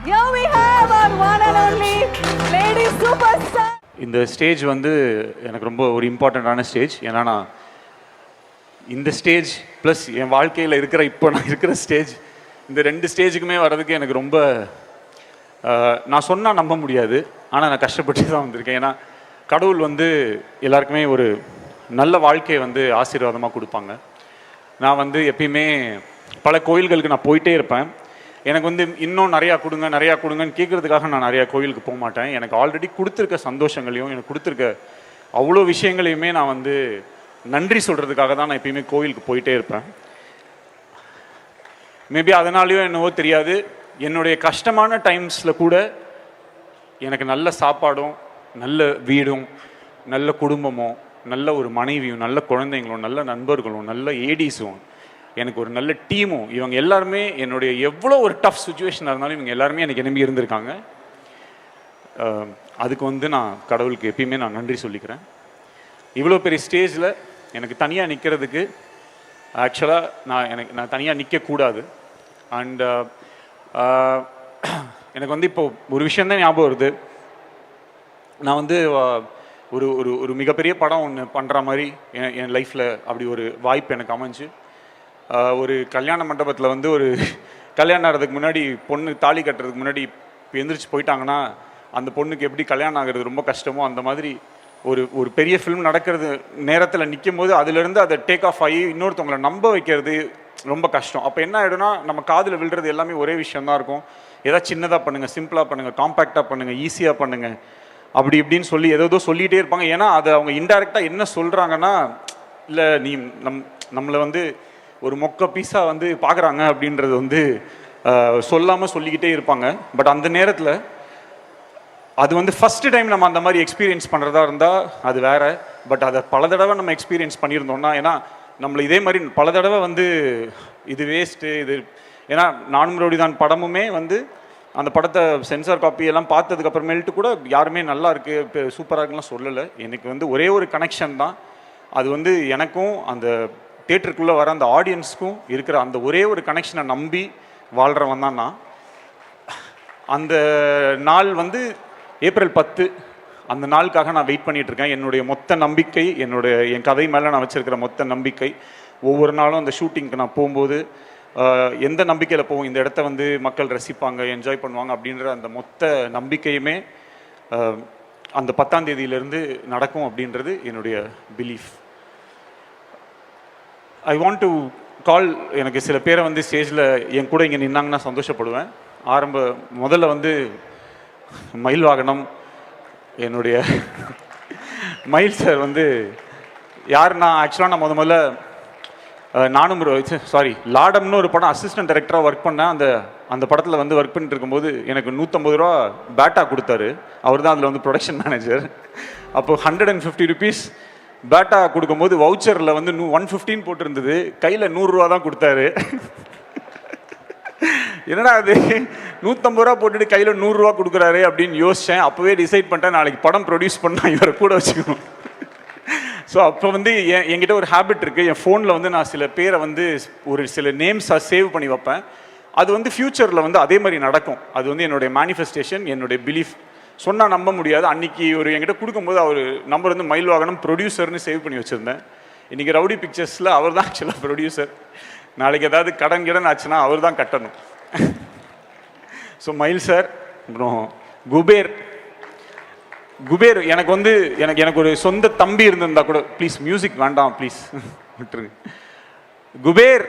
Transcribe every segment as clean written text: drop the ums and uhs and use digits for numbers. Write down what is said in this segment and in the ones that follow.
Here we have our one and only lady superstar. இந்த stage வந்து எனக்கு ரொம்ப ஒரு இம்பார்ட்டண்ட்டான ஸ்டேஜ். ஏன்னா நான் இந்த ஸ்டேஜ் ப்ளஸ் என் வாழ்க்கையில் இருக்கிற இப்போ நான் இருக்கிற ஸ்டேஜ், இந்த ரெண்டு ஸ்டேஜுக்குமே வர்றதுக்கு எனக்கு ரொம்ப நான் சொன்னால் நம்ப முடியாது. ஆனால் நான் கஷ்டப்பட்டு தான் வந்திருக்கேன். ஏன்னா கடவுள் வந்து எல்லாருக்குமே ஒரு நல்ல வாழ்க்கையை வந்து ஆசீர்வாதமாக கொடுப்பாங்க. நான் வந்து எப்பயுமே பல கோயில்களுக்கு நான் போயிட்டே இருப்பேன். எனக்கு வந்து இன்னும் நிறையா கொடுங்கன்னு கேட்குறதுக்காக நான் நிறையா கோயிலுக்கு போக மாட்டேன். எனக்கு ஆல்ரெடி கொடுத்துருக்க சந்தோஷங்களையும் எனக்கு கொடுத்துருக்க அவ்வளோ விஷயங்களையுமே நான் வந்து நன்றி சொல்கிறதுக்காக தான் நான் எப்பயுமே கோயிலுக்கு போயிட்டே இருப்பேன். மேபி அதனாலேயோ என்னவோ தெரியாது, என்னுடைய கஷ்டமான டைம்ஸில் கூட எனக்கு நல்ல சாப்பாடும் நல்ல வீடும் நல்ல குடும்பமும் நல்ல ஒரு மனைவியும் நல்ல குழந்தைங்களும் நல்ல நண்பர்களும் நல்ல ஏடிஸும் எனக்கு ஒரு நல்ல டீமும், இவங்க எல்லாருமே என்னுடைய எவ்வளோ ஒரு டஃப் சுச்சுவேஷனாக இருந்தாலும் இவங்க எல்லாருமே எனக்கு நம்பி இருந்திருக்காங்க. அதுக்கு வந்து நான் கடவுளுக்கு எப்பயுமே நான் நன்றி சொல்லிக்கிறேன். இவ்வளோ பெரிய ஸ்டேஜில் எனக்கு தனியாக நிற்கிறதுக்கு ஆக்சுவலாக நான் தனியாக நிற்கக்கூடாது. அண்ட் எனக்கு வந்து இப்போ ஒரு விஷயந்தான் ஞாபகம் வருது. நான் வந்து ஒரு ஒரு ஒரு மிகப்பெரிய படம் ஒன்று பண்ணுற மாதிரி என் லைஃப்பில் அப்படி ஒரு வாய்ப்பு எனக்கு அமைஞ்சு, ஒரு கல்யாண மண்டபத்தில் வந்து ஒரு கல்யாணம் ஆகிறதுக்கு முன்னாடி பொண்ணு தாலி கட்டுறதுக்கு முன்னாடி எந்திரிச்சு போயிட்டாங்கன்னா அந்த பொண்ணுக்கு எப்படி கல்யாணம் ஆகிறது ரொம்ப கஷ்டமோ, அந்த மாதிரி ஒரு ஒரு பெரிய ஃபிலிம் நடக்கிறது நேரத்தில் நிற்கும் போது அதுலேருந்து அதை டேக் ஆஃப் ஆகி இன்னொருத்தவங்களை நம்ப வைக்கிறது ரொம்ப கஷ்டம். அப்போ என்ன ஆகிடும்னா நம்ம காதில் விழுறது எல்லாமே ஒரே விஷயந்தான் இருக்கும். ஏதாவது சின்னதாக பண்ணுங்கள், சிம்பிளாக பண்ணுங்கள், காம்பேக்டாக பண்ணுங்கள், ஈஸியாக பண்ணுங்கள், அப்படி இப்படின்னு சொல்லி ஏதோ சொல்லிகிட்டே இருப்பாங்க. ஏன்னா அதை அவங்க இன்டைரக்டாக என்ன சொல்கிறாங்கன்னா, இல்லை நீ நம்மளை வந்து ஒரு மொக்க பீஸாக வந்து பார்க்குறாங்க அப்படின்றது வந்து சொல்லாமல் சொல்லிக்கிட்டே இருப்பாங்க. பட் அந்த நேரத்தில் அது வந்து ஃபஸ்ட்டு டைம் நம்ம அந்த மாதிரி எக்ஸ்பீரியன்ஸ் பண்ணுறதா இருந்தால் அது வேறு. பட் அதை பல தடவை நம்ம எக்ஸ்பீரியன்ஸ் பண்ணியிருந்தோம்னா, ஏன்னா நம்மளை இதே மாதிரி பல தடவை வந்து இது வேஸ்ட்டு இது, ஏன்னா நானும் ரவுடிதான் படமுமே வந்து அந்த படத்தை சென்சார் காப்பி எல்லாம் பார்த்ததுக்கப்புறமேல்ட்டு கூட யாருமே நல்லா இருக்குது இப்போ சூப்பராக இருக்குலாம் சொல்லலை. எனக்கு வந்து ஒரே ஒரு கனெக்ஷன் தான், அது வந்து எனக்கும் அந்த தியேட்டருக்குள்ளே வர அந்த ஆடியன்ஸுக்கும் இருக்கிற அந்த ஒரே ஒரு கனெக்ஷனை நம்பி வாழ்கிறவன் தான் நான். அந்த நாள் வந்து ஏப்ரல் 10, அந்த நாளுக்காக நான் வெயிட் பண்ணிகிட்ருக்கேன். என்னுடைய மொத்த நம்பிக்கை, என் கதை மேலே நான் வச்சுருக்கிற மொத்த நம்பிக்கை, ஒவ்வொரு நாளும் அந்த ஷூட்டிங்க்கு நான் போகும்போது எந்த நம்பிக்கையில் போவோம், இந்த இடத்த வந்து மக்கள் ரசிப்பாங்க, என்ஜாய் பண்ணுவாங்க அப்படின்ற அந்த மொத்த நம்பிக்கையுமே அந்த 10ஆம் தேதியிலேருந்து நடக்கும் அப்படின்றது என்னுடைய belief. I want to call, எனக்கு சில பேரை வந்து ஸ்டேஜில் என் கூட இங்கே நின்னாங்கன்னா சந்தோஷப்படுவேன். முதல்ல வந்து மயில் வாகனம், என்னுடைய மயில் சார் வந்து யாருன்னா, ஆக்சுவலாக நான் முதல்ல நானும் லாடம்னு ஒரு படம் அசிஸ்டன்ட் டைரக்டராக ஒர்க் பண்ணேன். அந்த படத்தில் வந்து ஒர்க் பண்ணிட்டு இருக்கும்போது எனக்கு 150 ரூபா பேட்டா கொடுத்தாரு. அவர் தான் அதில் வந்து ப்ரொடக்ஷன் மேனேஜர். அப்போது 150 ருபீஸ் பேட்டா கொடுக்கும்போது வவுச்சரில் வந்து 115 போட்டிருந்தது, கையில் 100 ரூபா தான் கொடுத்தாரு. என்னடா அது 150 ரூபா போட்டுட்டு கையில் 100 ரூபா கொடுக்குறாரு அப்படின்னு யோசித்தேன். அப்போவே டிசைட் பண்ணிட்டேன், நாளைக்கு படம் ப்ரொடியூஸ் பண்ணால் இவரை கூட வச்சுக்கணும். ஸோ அப்போ வந்து என்கிட்ட ஒரு ஹேபிட் இருக்குது, என் ஃபோனில் வந்து நான் சில பேரை வந்து ஒரு சில நேம்ஸாக சேவ் பண்ணி வைப்பேன். அது வந்து ஃப்யூச்சரில் வந்து அதே மாதிரி நடக்கும். அது வந்து என்னுடைய மேனிஃபெஸ்டேஷன், என்னுடைய பிலீஃப். சொன்னால் நம்ப முடியாது. அன்றைக்கி ஒரு என்கிட்ட கொடுக்கும்போது அவர் நம்பர் வந்து மயில் வாகனம் ப்ரொடியூசர்னு சேவ் பண்ணி வச்சுருந்தேன். இன்றைக்கி ரவுடி பிக்சர்ஸில் அவர் தான் ஆக்சுவலாக ப்ரொடியூசர். நாளைக்கு ஏதாவது கடன் ஆச்சுன்னா அவர் தான் கட்டணும். ஸோ மயில் சார், அப்புறம் குபேர் எனக்கு வந்து எனக்கு ஒரு சொந்த தம்பி இருந்திருந்தா கூட, ப்ளீஸ் மியூசிக் வேண்டாம் ப்ளீஸ் விட்டுருங்க. குபேர்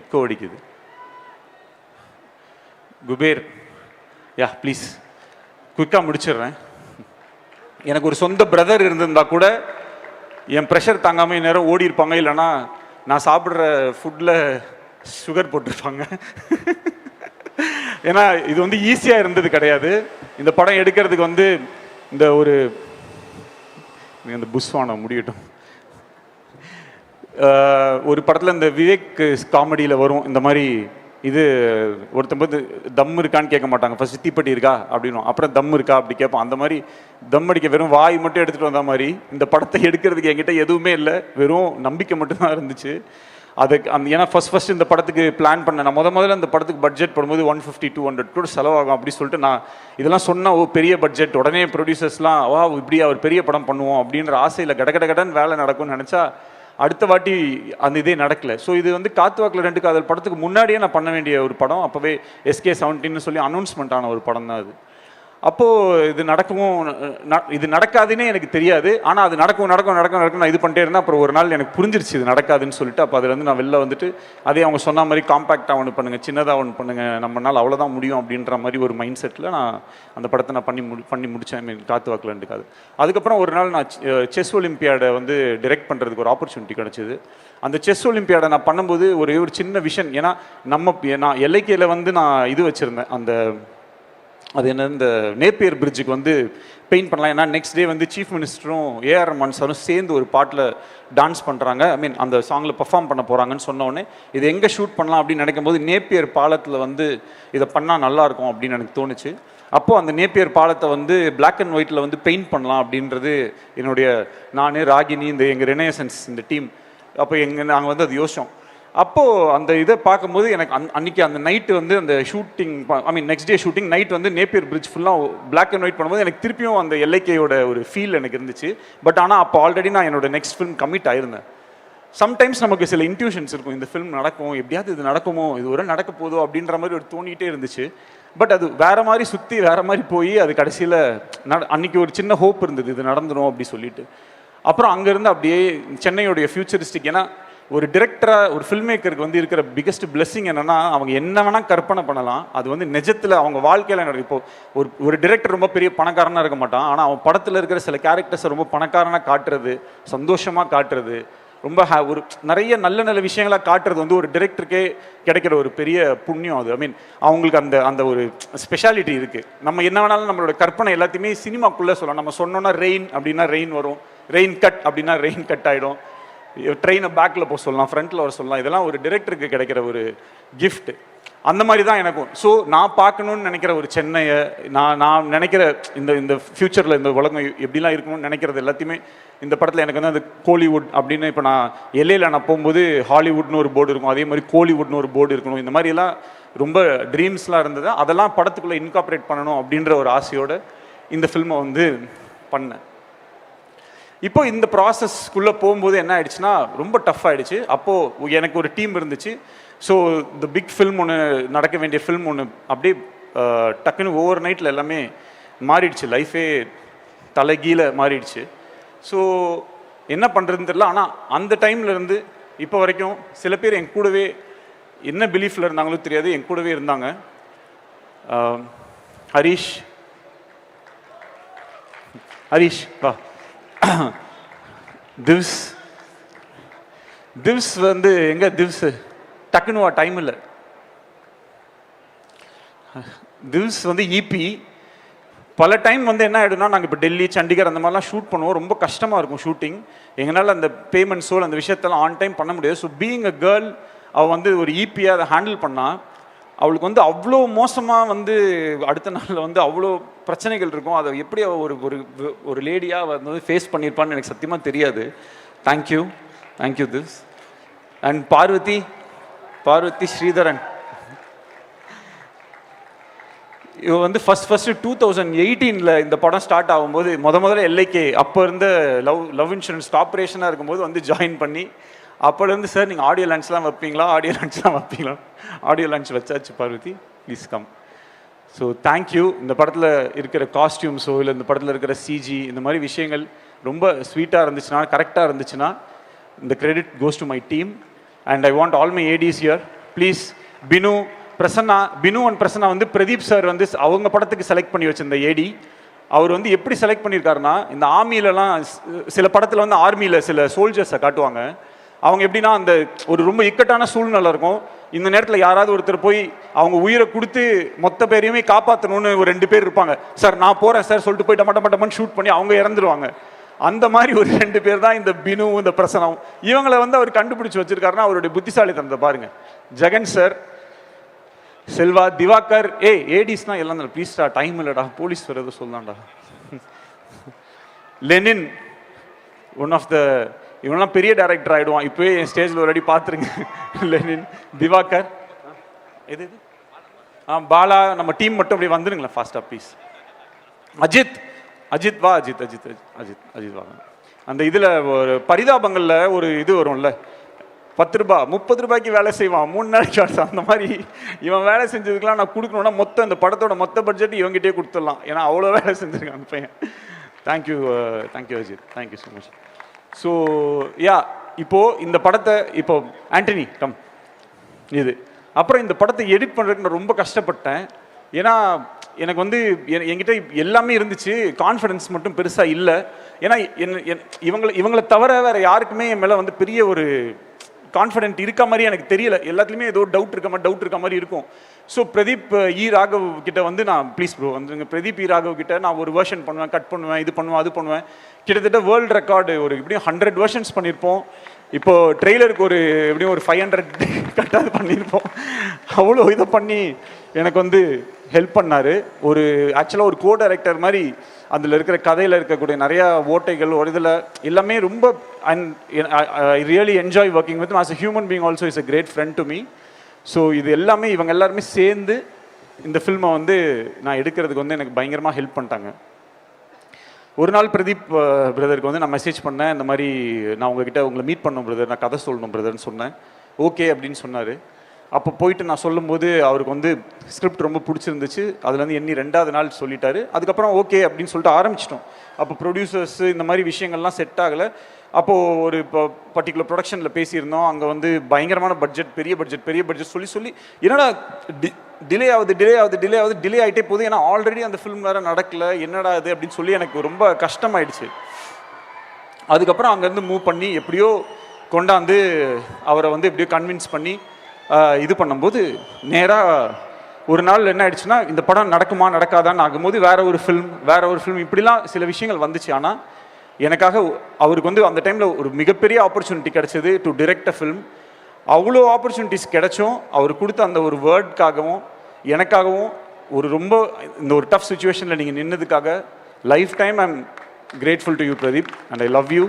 எக்கோ அடிக்குது. குபேர் யா ப்ளீஸ் குயிக்காக முடிச்சிடுறேன். எனக்கு ஒரு சொந்த பிரதர் இருந்திருந்தா கூட என் ப்ரெஷர் தாங்காமல் நேரம் ஓடி இருப்பாங்க, இல்லைனா நான் சாப்பிட்ற ஃபுட்டில் சுகர் போட்டிருப்பாங்க. ஏன்னா இது வந்து ஈஸியாக இருந்தது கிடையாது. இந்த படம் எடுக்கிறதுக்கு வந்து இந்த புஸ்வானம் முடியட்டும். ஒரு படத்தில் இந்த விவேக் காமெடியில் வரும் இந்த மாதிரி, இது ஒருத்தம்போது தம் இருக்கான்னு கேட்க மாட்டாங்க, ஃபர்ஸ்ட் தீப்பெட்டி இருக்கா அப்படின்னு, அப்புறம் தம் இருக்கா அப்படி கேட்போம். அந்த மாதிரி தம் அடிக்க வெறும் வாய் மட்டும் எடுத்துகிட்டு வந்த மாதிரி இந்த படத்தை எடுக்கிறதுக்கு என்கிட்ட எதுவுமே இல்லை, வெறும் நம்பிக்கை மட்டும்தான் இருந்துச்சு. ஏன்னா ஃபர்ஸ்ட் இந்த படத்துக்கு பிளான் பண்ணேன். நான் முதல்ல அந்த படத்துக்கு பட்ஜெட் போடும்போது 150-200 crore செலவாகும் அப்படி சொல்லிட்டு நான் இதெல்லாம் சொன்னால் பெரிய பட்ஜெட் உடனே ப்ரொடியூசர்ஸ்லாம் இப்படி அவர் பெரிய படம் பண்ணுவோம் அப்படின்ற ஆசையில் கடகடன்னு வேலை நடக்கும்னு நினச்சா அடுத்த வாட்டி அந்த இதே நடக்கல. ஸோ இது வந்து காத்து வாக்கில் 2 காதல் படத்துக்கு முன்னாடியே நான் பண்ண வேண்டிய ஒரு படம். அப்போவே SK-17 சொல்லி அனௌன்ஸ்மெண்ட் ஆன ஒரு படம் தான் அது. அப்போது இது நடக்காதுன்னே எனக்கு தெரியாது. ஆனால் அது நடக்கும் நான் இது பண்ணிட்டே இருந்தேன். அப்புறம் ஒரு நாள் எனக்கு புரிஞ்சிருச்சு இது நடக்காதுன்னு சொல்லிட்டு. அப்போ அதுலேருந்து நான் வெளில வந்துட்டு அதே அவங்க சொன்ன மாதிரி காம்பேக்டாக ஒன்று பண்ணுங்கள், சின்னதாக ஒன்று பண்ணுங்கள், நம்மளால் அவ்வளோதான் முடியும் அப்படின்ற மாதிரி ஒரு மைண்ட் செட்டில் நான் அந்த படத்தை நான் பண்ணி முடித்தேன். காத்து வாக்கில் 2 காதல். அதுக்கப்புறம் ஒரு நாள் நான் செஸ் ஒலிம்பியாடை வந்து டிரெக்ட் பண்ணுறதுக்கு ஒரு ஆப்பர்ச்சுனிட்டி கிடச்சிது. அந்த செஸ் ஒலிம்பியாடை நான் பண்ணும்போது ஒரு சின்ன விஷன். ஏன்னா நான் எல்லைக்கையில் வந்து நான் இது வச்சுருந்தேன், அது என்ன இந்த நேப்பியர் பிரிட்ஜுக்கு வந்து பெயிண்ட் பண்ணலாம். ஏன்னா நெக்ஸ்ட் டே வந்து சீஃப் மினிஸ்டரும் AR ரஹ்மான் சாரும் சேர்ந்து ஒரு பாட்டில் டான்ஸ் பண்ணுறாங்க, அந்த சாங்கில் பெர்ஃபார்ம் பண்ண போகிறாங்கன்னு சொன்னோடனே இது எங்கே ஷூட் பண்ணலாம் அப்படின்னு நினைக்கும் போது நேப்பியர் பாலத்தில் வந்து இதை பண்ணால் நல்லாயிருக்கும் அப்படின்னு எனக்கு தோணுச்சு. அப்போது அந்த நேப்பியர் பாலத்தை வந்து பிளாக் அண்ட் ஒயிட்டில் வந்து பெயிண்ட் பண்ணலாம் அப்படின்றது நான் ராகினி எங்கள் ரெனேசன்ஸ் இந்த டீம் நாங்கள் வந்து அது யோசித்தோம். அப்போது அந்த இதை பார்க்கும்போது எனக்கு அன்றைக்கி அந்த நைட்டு வந்து அந்த shooting next day shooting night வந்து நேப்பியர் பிரிட்ஜ் ஃபுல்லாக பிளாக் அண்ட் ஒயிட் பண்ணும்போது எனக்கு திருப்பியும் அந்த எல்லைக்கையோட ஒரு ஃபீல் எனக்கு இருந்துச்சு. பட் ஆனால் அப்போ ஆல்ரெடி நான் என்னோட நெக்ஸ்ட் ஃபிலிம் கமிட் ஆயிருந்தேன். சம்டைம்ஸ் நமக்கு சில இன்ட்யூஷன்ஸ் இருக்கும், இந்த ஃபிலிம் நடக்கும், எப்படியாவது இது நடக்குமோ, இது ஒரு நடக்க போதோ அப்படின்ற மாதிரி ஒரு தோணிகிட்டே இருந்துச்சு. பட் அது வேறு மாதிரி சுற்றி வேறு மாதிரி போய் அது கடைசியில் அன்றைக்கி ஒரு சின்ன ஹோப் இருந்தது இது நடந்துடும் அப்படி சொல்லிட்டு. அப்புறம் அங்கேருந்து அப்படியே சென்னையோடைய ஃபியூச்சரிஸ்டிக், ஏன்னா ஒரு டிரெக்டராக ஒரு ஃபில்ம் மேக்கருக்கு வந்து இருக்கிற பிக்கஸ்ட் பிளெஸிங் என்னென்னா அவங்க என்ன வேணால் கற்பனை பண்ணலாம், அது வந்து நிஜத்தில் அவங்க வாழ்க்கையில் நடக்கும். இப்போது ஒரு டிரெக்டர் ரொம்ப பெரிய பணக்காரனாக இருக்க மாட்டான், ஆனால் அவன் படத்தில் இருக்கிற சில கேரக்டர்ஸை ரொம்ப பணக்காரனாக காட்டுறது, சந்தோஷமாக காட்டுறது, ரொம்ப ஒரு நிறைய நல்ல விஷயங்களாக காட்டுறது வந்து ஒரு டிரெக்டருக்கே கிடைக்கிற ஒரு பெரிய புண்ணியம் அது. அவங்களுக்கு அந்த ஒரு ஸ்பெஷாலிட்டி இருக்குது. நம்ம என்ன வேணாலும் நம்மளோட கற்பனை எல்லாத்தையுமே சினிமாக்குள்ளே சொல்லலாம். நம்ம சொன்னோன்னா ரெயின் அப்படின்னா ரெயின் வரும், ரெயின் கட் அப்படின்னா ரெயின் கட் ஆகிடும், ட்ரெயினை பேக்கில் போக சொல்லலாம், ஃப்ரண்ட்டில் வர சொல்லலாம். இதெல்லாம் ஒரு டிரெக்டருக்கு கிடைக்கிற ஒரு கிஃப்ட். அந்த மாதிரி தான் எனக்கும். ஸோ நான் பார்க்கணுன்னு நினைக்கிற ஒரு சென்னையை நான் நினைக்கிற இந்த ஃப்யூச்சரில் இந்த உலகம் எப்படிலாம் இருக்கணும்னு நினைக்கிறது எல்லாத்தையுமே இந்த படத்தில் எனக்கு வந்து அந்த கோலிவுட் அப்படின்னு இப்போ நான் எல்லையில் நான் போகும்போது ஹாலிவுட்னு ஒரு போர்டு இருக்கும், அதே மாதிரி கோலிவுட்னு ஒரு போர்டு இருக்கணும். இந்த மாதிரியெல்லாம் ரொம்ப ட்ரீம்ஸ்லாம் இருந்தது. அதெல்லாம் படத்துக்குள்ளே இன்கார்பரேட் பண்ணணும் அப்படின்ற ஒரு ஆசையோடு இந்த ஃபில்மை வந்து பண்ணேன். இப்போ இந்த ப்ராசஸ்க்குள்ளே போகும்போது என்ன ஆயிடுச்சுன்னா ரொம்ப டஃப் ஆகிடுச்சு. அப்போது எனக்கு ஒரு டீம் இருந்துச்சு. ஸோ இந்த பிக் ஃபில்ம் ஒன்று நடக்க வேண்டிய ஃபில்ம் ஒன்று அப்படியே டக்குன்னு ஓவர் நைட்டில் எல்லாமே மாறிடுச்சு, லைஃபே தலைகீழ மாறிடுச்சு. ஸோ என்ன பண்ணுறதுன்னு தெரியல. ஆனால் அந்த டைம்லேருந்து இப்போ வரைக்கும் சில பேர் என் கூடவே என்ன பிலீஃபில் இருந்தாங்களோ தெரியாது, என் கூடவே இருந்தாங்க. ஹரீஷ் வா, திவ்ஸ் வந்து எங்க திவ்ஸ் டக்குன்னு வா, டைம் இல்லை. திவ்ஸ் வந்து இபி பல டைம் வந்து என்ன ஆகிடும்னா, நாங்கள் இப்போ டெல்லி சண்டிகர் அந்த மாதிரிலாம் ஷூட் பண்ணுவோம், ரொம்ப கஷ்டமாக இருக்கும் ஷூட்டிங். எங்களால் அந்த பேமெண்ட்ஸோ அந்த விஷயத்தெல்லாம் ஆன் டைம் பண்ண முடியாது. ஸோ பீயிங் அ கேர்ள் அவள் வந்து ஒரு இபியாக அதை ஹேண்டில் பண்ணால் அவளுக்கு வந்து அவ்வளோ மோசமாக வந்து அடுத்த நாளில் வந்து அவ்வளோ பிரச்சனைகள் இருக்கும். அதை எப்படி அவள் ஒரு லேடியாக வந்து ஃபேஸ் பண்ணியிருப்பான்னு எனக்கு சத்தியமாக தெரியாது. Thank you this. And Parvathy Sridharan, இவ வந்து ஃபர்ஸ்ட் 2018 இந்த படம் ஸ்டார்ட் ஆகும்போது முதல்ல எல்லைக்கு அப்போ இருந்த லவ் இன்சூரன்ஸ் ஆப்ரேஷனாக இருக்கும்போது வந்து ஜாயின் பண்ணி அப்போலேருந்து சார் நீங்கள் ஆடியோ லான்ச்லாம் வைப்பீங்களா, ஆடியோ லான்ச் வச்சாச்சு Parvathy, please come. So thank you. இந்த படத்தில் இருக்கிற காஸ்டியூம்ஸோ இல்லை இந்த படத்தில் இருக்கிற சிஜி இந்த மாதிரி விஷயங்கள் ரொம்ப ஸ்வீட்டாக இருந்துச்சுன்னா, கரெக்டாக இருந்துச்சுன்னா இந்த credit goes to my team. And I want all my ADs here please. Binu and Prasanna வந்து பிரதீப் சார் வந்து அவங்க படத்துக்கு செலக்ட் பண்ணி வச்சிருந்த ஏடி. அவர் வந்து எப்படி செலக்ட் பண்ணியிருக்காருன்னா, இந்த ஆர்மியிலலாம் சில படத்தில் வந்து ஆர்மியில் சில சோல்ஜர்ஸை காட்டுவாங்க. அவங்க எப்படின்னா அந்த ஒரு ரொம்ப இக்கட்டான சூழ்நிலை இருக்கும், இந்த நேரத்தில் யாராவது ஒருத்தர் போய் அவங்க உயிரை கொடுத்து மொத்த பேரையுமே காப்பாற்றணும்னு ஒரு 2 பேர் இருப்பாங்க. சார் நான் போகிறேன் சார் சொல்லிட்டு போய் டமட்டமன்னு ஷூட் பண்ணி அவங்க இறந்துருவாங்க. அந்த மாதிரி ஒரு 2 பேர் தான் இந்த பினு இந்த பிரசனம். இவங்களை வந்து அவர் கண்டுபிடிச்சி வச்சிருக்காருன்னா அவருடைய புத்திசாலித்தனத்தை பாருங்க. ஜெகன் சார், செல்வா, திவாகர், ஏடிஸ்னா எல்லாம் தான். ப்ளீஸ்டா, டைம் இல்லைடா, போலீஸ் வேறு எதுவும் சொல்லாண்டா. லெனின், ஒன் ஆஃப் த இவனெல்லாம் பெரிய டைரக்டர் ஆகிடுவான். இப்போயே என் ஸ்டேஜில் ஒரு அடி பார்த்துருங்க. லெனின், திவாகர், இது பாலா, நம்ம டீம் மட்டும் அப்படி வந்துருங்களேன் ஃபாஸ்ட்டாக ப்ளீஸ். அஜித் வா, அஜித் வா. அந்த இதில் ஒரு பரிதாபங்களில் ஒரு இது வரும்ல, 10 ரூபா 30 ரூபாய்க்கு வேலை செய்வான் 3 நாளைக்கு ஷார்ட்ஸ். அந்த மாதிரி இவன் வேலை செஞ்சதுக்கெலாம் நான் கொடுக்கணுன்னா மொத்தம் இந்த படத்தோட மொத்த பட்ஜெட் இவங்ககிட்டே கொடுத்துடலாம். ஏன்னா அவ்வளோ வேலை செஞ்சுருக்கான் அந்த பையன். Thank you Ajith, thank you so much. So yeah, இப்போது இந்த படத்தை இப்போ ஆண்டனி கம் இது அப்புறம் இந்த படத்தை எடிட் பண்ணுறதுக்கு நான் ரொம்ப கஷ்டப்பட்டேன். ஏன்னா எனக்கு வந்து என்கிட்ட எல்லாமே இருந்துச்சு, கான்ஃபிடன்ஸ் மட்டும் பெருசாக இல்லை. ஏன்னா இவங்களை தவிர வேறு யாருக்குமே என் மேலே வந்து பெரிய ஒரு கான்ஃபிடென்ட் இருக்க மாதிரி எனக்கு தெரியல. எல்லாத்துலேயுமே ஏதோ டவுட் இருக்க மாதிரி இருக்கும். ஸோ பிரதீப் ராகவ் கிட்ட வந்து நான் ப்ளீஸ் ப்ரோ வந்துருங்க, பிரதீப் ராகவ் கிட்ட நான் ஒரு வெர்ஷன் பண்ணுவேன், கட் பண்ணுவேன், இது பண்ணுவேன், அது பண்ணுவேன். கிட்டத்தட்ட வேர்ல்டு ரெக்கார்டு ஒரு எப்படியும் 100 வெர்ஷன்ஸ் பண்ணியிருப்போம். இப்போது ட்ரெய்லருக்கு ஒரு எப்படியும் ஒரு 500 கட்டாது பண்ணியிருப்போம். அவ்வளோ இதை பண்ணி எனக்கு வந்து ஹெல்ப் பண்ணார். ஒரு ஆக்சுவலாக ஒரு கோ டைரக்டர் மாதிரி அதில் இருக்கிற கதையில் இருக்கக்கூடிய நிறையா ஓட்டைகள் ஒரு இதில் எல்லாமே ரொம்ப and I really enjoy working with as a human being also is a great friend to me. So இது எல்லாமே இவங்க எல்லாருமே சேர்ந்து இந்த ஃபில்மை வந்து நான் எடுக்கிறதுக்கு வந்து எனக்கு பயங்கரமாக ஹெல்ப் பண்ணிட்டாங்க. ஒரு நாள் பிரதீப் பிரதருக்கு வந்து நான் மெசேஜ் பண்ணேன், இந்த மாதிரி நான் உங்களை மீட் பண்ணணும் பிரதர், நான் கதை சொல்லணும் பிரதர்னு சொன்னேன். ஓகே அப்படின்னு சொன்னார். அப்போ போயிட்டு நான் சொல்லும்போது அவருக்கு வந்து ஸ்கிரிப்ட் ரொம்ப பிடிச்சிருந்துச்சு. அதுலேருந்து எண்ணி 2வது நாள் சொல்லிட்டாரு. அதுக்கப்புறம் ஓகே அப்படின்னு சொல்லிட்டு ஆரம்பிச்சிட்டோம். அப்போ ப்ரொடியூசர்ஸ் இந்த மாதிரி விஷயங்கள்லாம் செட் ஆகலை. அப்போது ஒரு இப்போ பர்டிகுலர் ப்ரொடக்ஷனில் பேசியிருந்தோம். அங்கே வந்து பயங்கரமான பட்ஜெட், பெரிய பட்ஜெட் சொல்லி என்னடா டிலே ஆகிட்டே போகுது. ஏன்னா ஆல்ரெடி அந்த ஃபிலிம் வேறு நடக்கலை, என்னடா இது அப்படின்னு சொல்லி எனக்கு ரொம்ப கஷ்டமாயிடுச்சு. அதுக்கப்புறம் அங்கேருந்து மூவ் பண்ணி எப்படியோ கொண்டாந்து அவரை வந்து எப்படியோ கன்வின்ஸ் பண்ணி இது பண்ணும்போது நேராக ஒரு நாள் என்ன ஆயிடுச்சுன்னா, இந்த படம் நடக்குமா நடக்காதான்னு ஆகும்போது வேற ஒரு ஃபிலிம் இப்படிலாம் சில விஷயங்கள் வந்துச்சு. ஆனால் எனக்காக அவருக்கு வந்து அந்த டைமில் ஒரு மிகப்பெரிய ஆப்பர்ச்சுனிட்டி கிடைச்சது டு டிரெக்ட் அ ஃபிலிம். அவ்வளோ ஆப்பர்ச்சுனிட்டிஸ் கிடைச்சும் அவர் கொடுத்த அந்த ஒரு வேர்டுக்காகவும் எனக்காகவும் ஒரு ரொம்ப இந்த ஒரு டஃப் சுச்சுவேஷனில் நீங்கள் நின்னதுக்காக lifetime I am grateful to you Pradeep and I love you.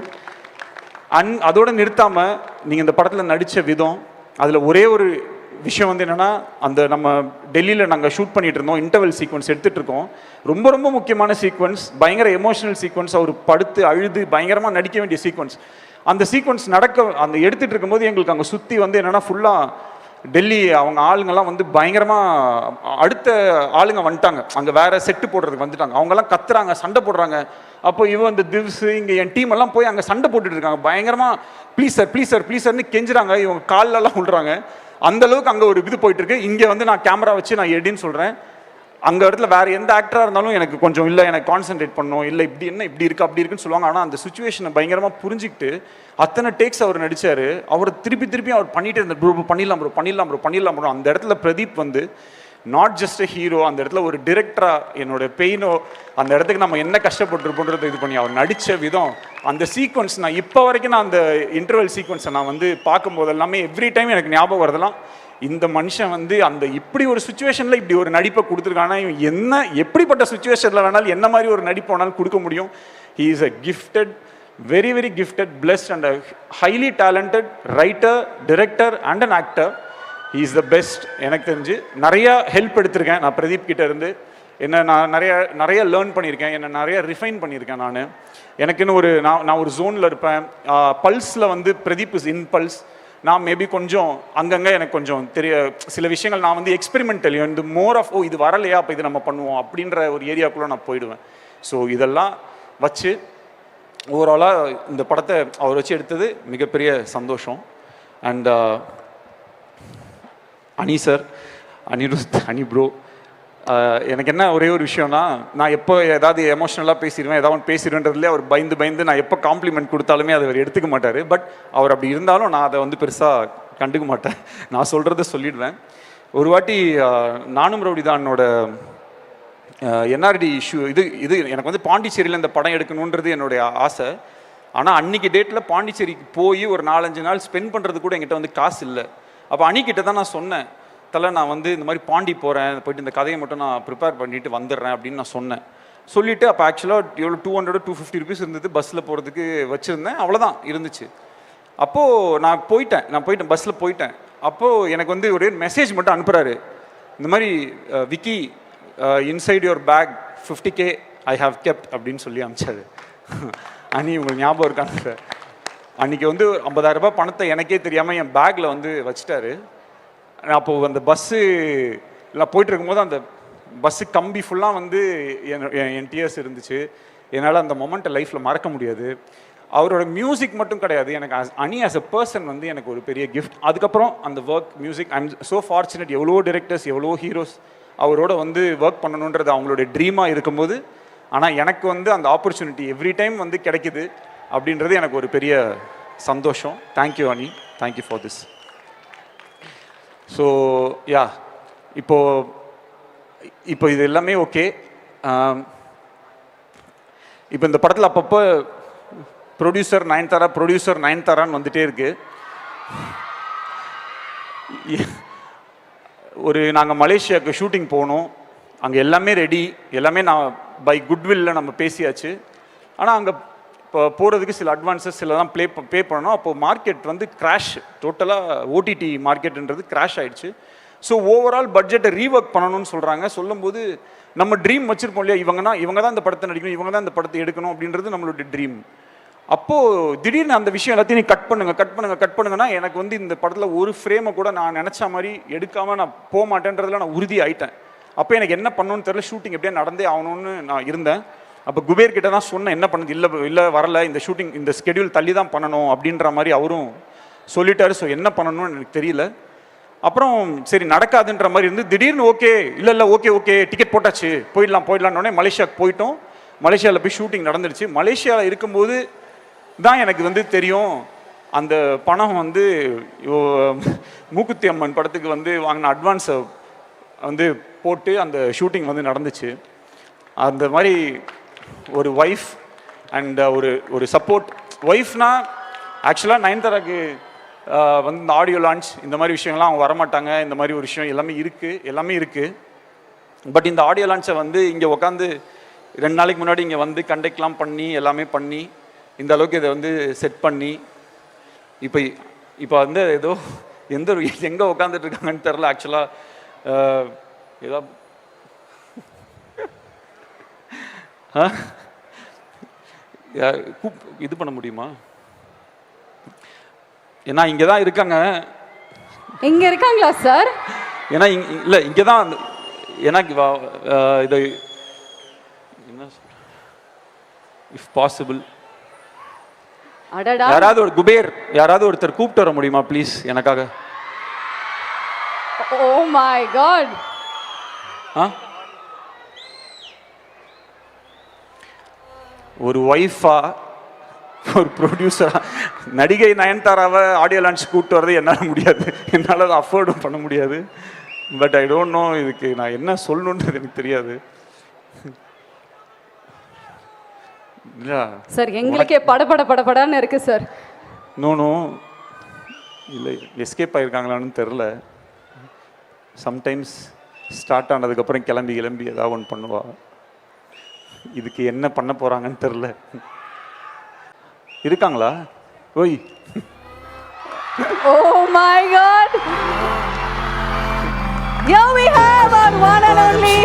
அதோடு நிறுத்தாமல் நீங்கள் இந்த படத்தில் நடித்த விதம், அதில் ஒரே ஒரு விஷயம் வந்து என்னென்னா, அந்த நம்ம டெல்லியில் நாங்கள் ஷூட் பண்ணிகிட்டு இருந்தோம், இன்டர்வல் சீக்வன்ஸ் எடுத்துகிட்டு இருக்கோம். ரொம்ப ரொம்ப முக்கியமான சீக்வன்ஸ், பயங்கர எமோஷனல் சீக்வன்ஸ், அவர் படுத்து அழுது பயங்கரமாக நடிக்க வேண்டிய சீக்வன்ஸ். அந்த சீக்வன்ஸ் அந்த எடுத்துகிட்டு இருக்கும்போது எங்களுக்கு அங்கே சுற்றி வந்து என்னென்னா ஃபுல்லாக டெல்லி அவங்க ஆளுங்கெல்லாம் வந்து பயங்கரமாக அடுத்த ஆளுங்க வந்துட்டாங்க, அங்கே வேறு செட்டு போடுறதுக்கு வந்துட்டாங்க. அவங்கெல்லாம் கத்துறாங்க, சண்டை போடுறாங்க. அப்போ இவன் இந்த திவ்ஸ் இங்கே என் டீம் எல்லாம் போய் அங்கே சண்டை போட்டுட்டு இருக்காங்க பயங்கரமாக. ப்ளீஸ் சார்னு கெஞ்சுறாங்க, இவங்க காலெல்லாம் விழுறாங்க. அந்தளவுக்கு அங்கே ஒரு இது போயிட்டுருக்கு. இங்கே வந்து நான் கேமரா வச்சு நான் எடின்னு சொல்கிறேன். அங்கே இடத்துல வேறு எந்த ஆக்டராக இருந்தாலும் எனக்கு கொஞ்சம் இல்லை, எனக்கு கான்சென்ட்ரேட் பண்ணணும், இல்லை இப்படி இருக்குது அப்படி இருக்குன்னு சொல்லுவாங்க. ஆனால் அந்த சுச்சுவேஷனை பயங்கரமாக புரிஞ்சுக்கிட்டு அத்தனை டேக்ஸ் அவர் நடித்தார். அவர் திருப்பி அவர் பண்ணிகிட்டே இருந்தார். ப்ரோ பண்ணிடலாம் ப்ரோ. அந்த இடத்துல பிரதீப் வந்து நாட் ஜஸ்ட் அ ஹீரோ, அந்த இடத்துல ஒரு டிரெக்டராக என்னோட பெயினோ அந்த இடத்துக்கு நம்ம என்ன கஷ்டப்பட்டுருப்போன்றதை இது பண்ணி அவர் நடித்த விதம், அந்த சீக்வன்ஸ் நான் இப்போ வரைக்கும் நான் அந்த இன்டர்வல் சீக்வன்ஸை நான் வந்து பார்க்கும்போது எல்லாமே எவ்ரி டைம் எனக்கு ஞாபகம் வரதெல்லாம், இந்த மனுஷன் வந்து அந்த இப்படி ஒரு சுச்சுவேஷனில் இப்படி ஒரு நடிப்பை கொடுத்துருக்கானா, இவன் என்ன எப்படிப்பட்ட சுச்சுவேஷனில் வேணாலும் என்ன மாதிரி ஒரு நடிப்பு வேணாலும் கொடுக்க முடியும். He is a gifted, very very gifted, blessed and a highly talented writer, director and an actor. He is the best. எனக்கு தெரிஞ்சு நிறையா ஹெல்ப் எடுத்திருக்கேன் நான் பிரதீப் கிட்ட இருந்து. நான் நிறைய லேர்ன் பண்ணியிருக்கேன், என்னை நிறைய ரிஃபைன் பண்ணியிருக்கேன். எனக்குன்னு நான் ஒரு ஜோனில் இருப்பேன். பல்ஸில் வந்து பிரதீப் இஸ் இன் பல்ஸ். நான் மேபி கொஞ்சம் அங்கங்கே எனக்கு கொஞ்சம் சில விஷயங்கள் நான் வந்து எக்ஸ்பெரிமெண்டல், இந்த மோர் ஆஃப் இது வரலையா அப்போ இது நம்ம பண்ணுவோம் அப்படின்ற ஒரு ஏரியாக்குள்ளே நான் போயிடுவேன். ஸோ இதெல்லாம் வச்சு ஓவராலாக இந்த படத்தை அவர் வச்சு எடுத்தது மிகப்பெரிய சந்தோஷம். அண்ட் அனி சார், அனிருத், அனி ப்ரோ, எனக்கு என்ன ஒரே ஒரு விஷயம்னா, நான் எப்போ ஏதாவது எமோஷ்னலாக பேசிடுவேன், ஏதாவது பேசிடுவேன்றதுலேயே அவர் பயந்து நான் எப்போ காம்ப்ளிமெண்ட் கொடுத்தாலுமே அதை அவர் எடுத்துக்க மாட்டார். பட் அவர் அப்படி இருந்தாலும் நான் அதை வந்து பெருசாக கண்டுக்க மாட்டேன், நான் சொல்கிறத சொல்லிடுவேன். ஒரு வாட்டி நானும் ரவுடிதானோட என்ஆர்டி இஷ்யூ இது எனக்கு வந்து பாண்டிச்சேரியில் இந்த படம் எடுக்கணுன்றது என்னுடைய ஆசை. ஆனால் அன்றைக்கி டேட்டில் பாண்டிச்சேரிக்கு போய் ஒரு 4-5 நாள் ஸ்பெண்ட் பண்ணுறது கூட என்கிட்ட வந்து காசு இல்லை. அப்போ அன்னிக்கிட்ட தான் நான் சொன்னேன், தலை நான் வந்து இந்த மாதிரி பாண்டி போகிறேன், போயிட்டு இந்த கதையை மட்டும் நான் ப்ரிப்பேர் பண்ணிட்டு வந்துடுறேன் அப்படின்னு நான் சொன்னேன். சொல்லிவிட்டு அப்போ ஆக்சுவலாக எவ்வளோ 200-250 ருபீஸ் இருந்தது பஸ்ஸில் போகிறதுக்கு வச்சுருந்தேன், அவ்வளோதான் இருந்துச்சு. அப்போது நான் போயிட்டேன் பஸ்ஸில் போயிட்டேன். அப்போது எனக்கு வந்து ஒரே மெசேஜ் மட்டும் அனுப்புகிறாரு, இந்த மாதிரி Vicky inside your bag 50K I have kept அப்படின்னு சொல்லி அனுப்பிச்சாரு. அன்னி உங்களுக்கு ஞாபகம் இருக்காங்க சார், அன்றைக்கி வந்து 50,000 ரூபாய் பணத்தை எனக்கே தெரியாமல் என் பேக்கில் வந்து வச்சுட்டாரு. அப்போது அந்த பஸ்ஸு எல்லாம் போயிட்டு இருக்கும்போது அந்த பஸ்ஸு கம்பி ஃபுல்லாக வந்து என் டிஎஸ் இருந்துச்சு. என்னால் அந்த மொமெண்ட்டை லைஃப்பில் மறக்க முடியாது. அவரோட மியூசிக் மட்டும் கிடையாது, எனக்கு அனி ஆஸ் அ பர்சன் வந்து எனக்கு ஒரு பெரிய கிஃப்ட். அதுக்கப்புறம் அந்த work music I am so fortunate. எவ்வளோ டிரெக்டர்ஸ், எவ்வளோ ஹீரோஸ் அவரோட வந்து ஒர்க் பண்ணணுன்றது அவங்களுடைய ட்ரீமாக இருக்கும்போது, ஆனால் எனக்கு வந்து அந்த ஆப்பர்ச்சுனிட்டி எவ்ரி டைம் வந்து கிடைக்குது அப்படின்றது எனக்கு ஒரு பெரிய சந்தோஷம். தேங்க்யூ அனி, thank you for this. So yeah, இப்போ இது எல்லாமே ஓகே. இப்போ இந்த படத்தில் அப்பப்போ ப்ரொடியூசர் நயன்தாரான்னு வந்துட்டே இருக்கு. நாங்கள் மலேசியாவுக்கு ஷூட்டிங் போனோம், அங்கே எல்லாமே ரெடி, எல்லாமே நான் பை குட்வில்ல நம்ம பேசியாச்சு. ஆனால் அங்கே இப்போ போகிறதுக்கு சில அட்வான்ஸஸ் சிலதான் பே பண்ணணும். அப்போது மார்க்கெட் வந்து கிராஷ், டோட்டலாக ஓடிடி மார்க்கெட்டுன்றது கிராஷ் ஆகிடுச்சு. ஸோ ஓவரால் பட்ஜெட்டை ரீஒர்க் பண்ணணும்னு சொல்கிறாங்க. சொல்லும்போது நம்ம ட்ரீம் வச்சுருப்போம் இல்லையா, இவங்க தான் இந்த படத்தை நடிக்கணும், இவங்க தான் இந்த படத்தை எடுக்கணும் அப்படின்றது நம்மளுடைய ட்ரீம். அப்போது திடீர்னு அந்த விஷயம் எல்லாத்தையும் நீ கட் பண்ணுங்கன்னா எனக்கு வந்து இந்த படத்தில் ஒரு ஃப்ரேமை கூட நான் நினச்ச மாதிரி எடுக்காமல் நான் போக மாட்டேன்றதில் நான் உறுதி ஆகிட்டேன். அப்போ எனக்கு என்ன பண்ணணும்னு தெரியல, ஷூட்டிங் எப்படியே நடந்தே ஆகணும்னு நான் இருந்தேன். அப்போ குபேர் கிட்ட தான் சொன்னேன், என்ன பண்ணுது, இல்லை வரல, இந்த ஷூட்டிங் இந்த ஸ்கெடியூல் தள்ளி தான் பண்ணணும் அப்படின்ற மாதிரி அவரும் சொல்லிட்டாரு. ஸோ என்ன பண்ணணும்னு எனக்கு தெரியல. அப்புறம் சரி நடக்காதுன்ற மாதிரி இருந்து திடீர்னு ஓகே டிக்கெட் போட்டாச்சு, போயிடலான்னொடனே மலேசியாவுக்கு போயிட்டோம். மலேசியாவில் போய் ஷூட்டிங் நடந்துடுச்சு. மலேசியாவில் இருக்கும்போது தான் எனக்கு வந்து தெரியும், அந்த பணம் வந்து மூக்குத்தி அம்மன் படத்துக்கு வந்து வாங்கின அட்வான்ஸை வந்து போட்டு அந்த ஷூட்டிங் வந்து நடந்துச்சு. அந்த மாதிரி ஒரு ஒய்ஃப் அண்ட் ஒரு சப்போர்ட். ஒய்ஃப்னா ஆக்சுவலாக நயன்தாராக்கு வந்து இந்த ஆடியோ லான்ச் இந்த மாதிரி விஷயங்கள்லாம் அவங்க வரமாட்டாங்க. இந்த மாதிரி ஒரு விஷயம் எல்லாமே இருக்குது. பட் இந்த ஆடியோ லான்ச்சை வந்து இங்கே உட்காந்து 2 நாளைக்கு முன்னாடி இங்கே வந்து கண்டக்ட்லாம் பண்ணி எல்லாமே பண்ணி இந்த அளவுக்கு இதை வந்து செட் பண்ணி இப்போ வந்து ஏதோ எங்கே உட்காந்துட்டு இருக்காங்கன்னு தெரில. ஆக்சுவலாக ஏதோ இது பண்ண முடியுமா? ஏன்னா இங்கே தான் இருக்காங்க. இங்கே இருக்காங்களா சார்? ஏன்னா இல்லை இங்கே தான், ஏன்னா இது என்ன இஃப் பாசிபிள் யாராவது ஒரு குபேர் யாராவது ஒருத்தர் கூப்பிட்டு வர முடியுமா ப்ளீஸ் எனக்காக? Oh my God. ஒரு ஒய்ஃபா, ஒரு ப்ரொடியூசரா, நடிகை நயன்தாராவை ஆடியோ லான்ச் கூப்பிட்டு வரது என்னால் முடியாது, என்னால் அதை அஃபோர்டும் பண்ண முடியாது. பட் ஐ டோன்ட் நோ இதுக்கு நான் என்ன சொல்லணுன்றது எனக்கு தெரியாது. சார் எங்களுக்கே படபடன்னு இருக்கு சார். நோ இல்லை, எஸ்கேப் ஆகிருக்காங்களான்னு தெரில. சம்டைம்ஸ் ஸ்டார்ட் ஆனதுக்கப்புறம் கிளம்பி ஏதாவது ஒன்று பண்ணுவா. இதுக்கு என்ன பண்ண போகிறாங்கன்னு தெரில. இருக்காங்களா? ஓய், oh my God. Here we have our one and only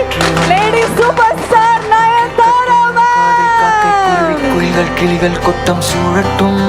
lady superstar Nayanthara. குயில்கள் கிளிகள் கொட்டம் சூழட்டும்.